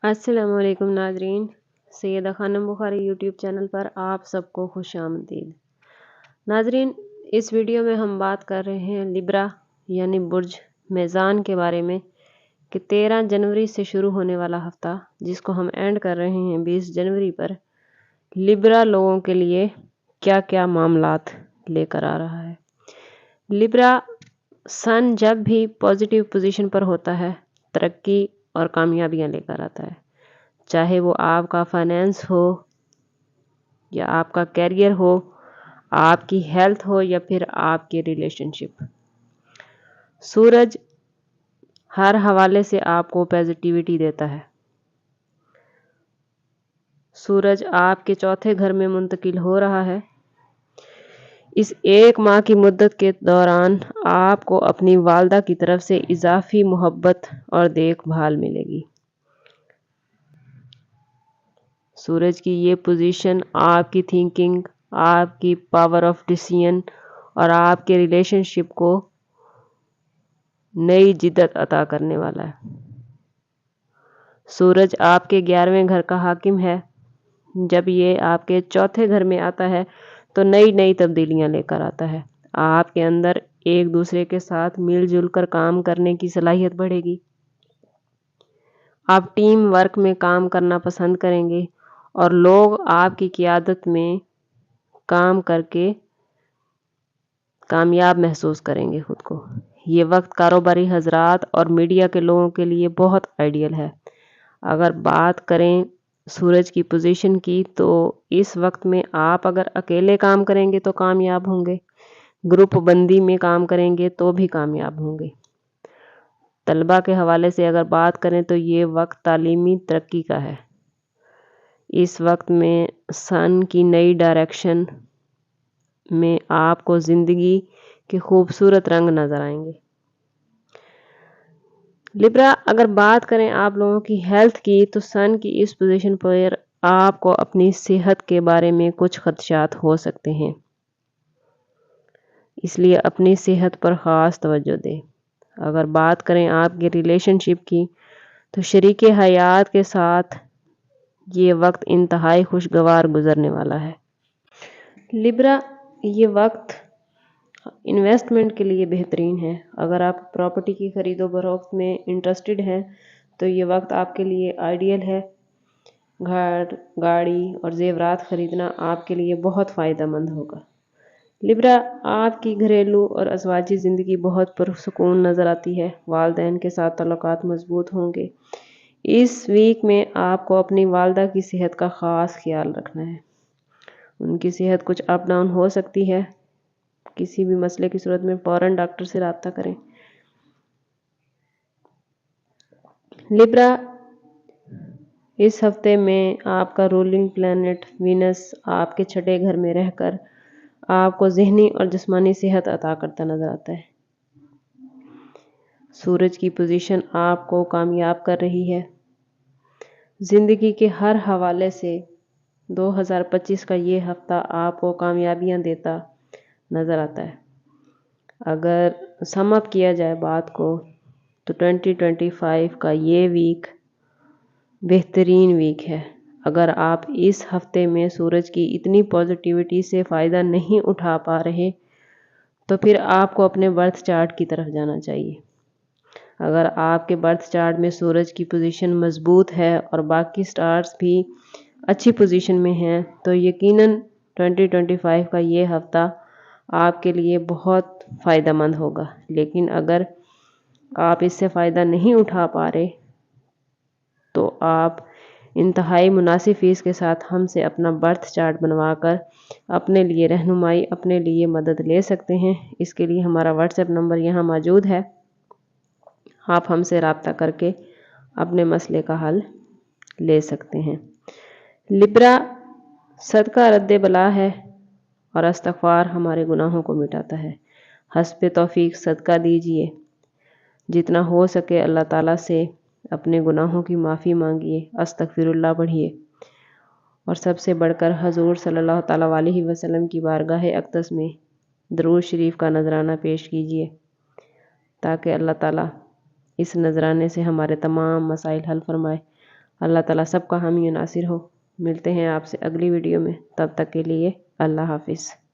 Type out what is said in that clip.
السلام علیکم ناظرین، سیدہ خانم بخاری یوٹیوب چینل پر آپ سب کو خوش آمدید۔ ناظرین، اس ویڈیو میں ہم بات کر رہے ہیں لیبرا یعنی برج میزان کے بارے میں کہ 13 جنوری سے شروع ہونے والا ہفتہ، جس کو ہم اینڈ کر رہے ہیں 20 جنوری پر، لیبرا لوگوں کے لیے کیا کیا معاملات لے کر آ رہا ہے۔ لیبرا سن جب بھی پازیٹیو پوزیشن پر ہوتا ہے ترقی اور کامیابیاں لے کر آتا ہے، چاہے وہ آپ کا فائنینس ہو یا آپ کا کیریئر ہو، آپ کی ہیلتھ ہو یا پھر آپ کے ریلیشن شپ۔ سورج ہر حوالے سے آپ کو پازیٹیوٹی دیتا ہے۔ سورج آپ کے چوتھے گھر میں منتقل ہو رہا ہے۔ اس 1 ماہ کی مدت کے دوران آپ کو اپنی والدہ کی طرف سے اضافی محبت اور دیکھ بھال ملے گی۔ سورج کی یہ پوزیشن آپ کی تھنکنگ، آپ کی پاور آف ڈیسیژن اور آپ کے ریلیشن شپ کو نئی جدت عطا کرنے والا ہے۔ سورج آپ کے 11ویں گھر کا حاکم ہے۔ جب یہ آپ کے چوتھے گھر میں آتا ہے تو نئی تبدیلیاں لے کر آتا ہے۔ آپ کے اندر ایک دوسرے کے ساتھ مل جل کر کام کرنے کی صلاحیت بڑھے گی۔ آپ ٹیم ورک میں کام کرنا پسند کریں گے اور لوگ آپ کی قیادت میں کام کر کے کامیاب محسوس کریں گے خود کو۔ یہ وقت کاروباری حضرات اور میڈیا کے لوگوں کے لیے بہت آئیڈیل ہے۔ اگر بات کریں سورج کی پوزیشن کی تو اس وقت میں آپ اگر اکیلے کام کریں گے تو کامیاب ہوں گے، گروپ بندی میں کام کریں گے تو بھی کامیاب ہوں گے۔ طلباء کے حوالے سے اگر بات کریں تو یہ وقت تعلیمی ترقی کا ہے۔ اس وقت میں سن کی نئی ڈائریکشن میں آپ کو زندگی کے خوبصورت رنگ نظر آئیں گے۔ لیبرا، اگر بات کریں آپ لوگوں کی ہیلتھ کی تو سن کی اس پوزیشن پر آپ کو اپنی صحت کے بارے میں کچھ خدشات ہو سکتے ہیں، اس لیے اپنی صحت پر خاص توجہ دیں۔ اگر بات کریں آپ کے ریلیشن شپ کی تو شریک حیات کے ساتھ یہ وقت انتہائی خوشگوار گزرنے والا ہے۔ لیبرا، یہ وقت انویسٹمنٹ کے لیے بہترین ہے۔ اگر آپ پراپرٹی کی خرید و فروخت میں انٹرسٹڈ ہیں تو یہ وقت آپ کے لیے آئیڈیل ہے۔ گھر، گاڑی اور زیورات خریدنا آپ کے لیے بہت فائدہ مند ہوگا۔ لیبرا، آپ کی گھریلو اور ازواجی زندگی بہت پرسکون نظر آتی ہے۔ والدین کے ساتھ تعلقات مضبوط ہوں گے۔ اس ویک میں آپ کو اپنی والدہ کی صحت کا خاص خیال رکھنا ہے۔ ان کی صحت کچھ اپ ڈاؤن ہو سکتی ہے۔ کسی بھی مسئلے کی صورت میں فوراً ڈاکٹر سے رابطہ کریں۔ لیبرا، اس ہفتے میں آپ کا رولنگ پلانٹ وینس آپ کے 6 گھر میں رہ کر آپ کو ذہنی اور جسمانی صحت عطا کرتا نظر آتا ہے۔ سورج کی پوزیشن آپ کو کامیاب کر رہی ہے۔ زندگی کے ہر حوالے سے 2025 کا یہ ہفتہ آپ کو کامیابیاں دیتا نظر آتا ہے۔ اگر سم اپ کیا جائے بات کو تو 2025 کا یہ ویک بہترین ویک ہے۔ اگر آپ اس ہفتے میں سورج کی اتنی پازیٹیوٹی سے فائدہ نہیں اٹھا پا رہے تو پھر آپ کو اپنے برتھ چارٹ کی طرف جانا چاہیے۔ اگر آپ کے برتھ چارٹ میں سورج کی پوزیشن مضبوط ہے اور باقی سٹارز بھی اچھی پوزیشن میں ہیں تو یقیناً 2025 کا یہ ہفتہ آپ کے لیے بہت فائدہ مند ہوگا۔ لیکن اگر آپ اس سے فائدہ نہیں اٹھا پا رہے تو آپ انتہائی مناسب فیس کے ساتھ ہم سے اپنا برتھ چارٹ بنوا کر اپنے لیے رہنمائی، اپنے لیے مدد لے سکتے ہیں۔ اس کے لیے ہمارا واٹس ایپ نمبر یہاں موجود ہے۔ آپ ہم سے رابطہ کر کے اپنے مسئلے کا حل لے سکتے ہیں۔ لیبرا، صدقہ رد بلا ہے اور استغفار ہمارے گناہوں کو مٹاتا ہے۔ حسب توفیق صدقہ دیجئے، جتنا ہو سکے اللہ تعالیٰ سے اپنے گناہوں کی معافی مانگیے، استغفر اللہ پڑھیے اور سب سے بڑھ کر حضور صلی اللہ تعالیٰ علیہ وسلم کی بارگاہ اقدس میں درود شریف کا نذرانہ پیش کیجیے تاکہ اللہ تعالیٰ اس نذرانے سے ہمارے تمام مسائل حل فرمائے۔ اللہ تعالیٰ سب کا حامی و ناصر ہو۔ ملتے ہیں آپ سے اگلی ویڈیو میں، تب تک کے لیے اللہ حافظ۔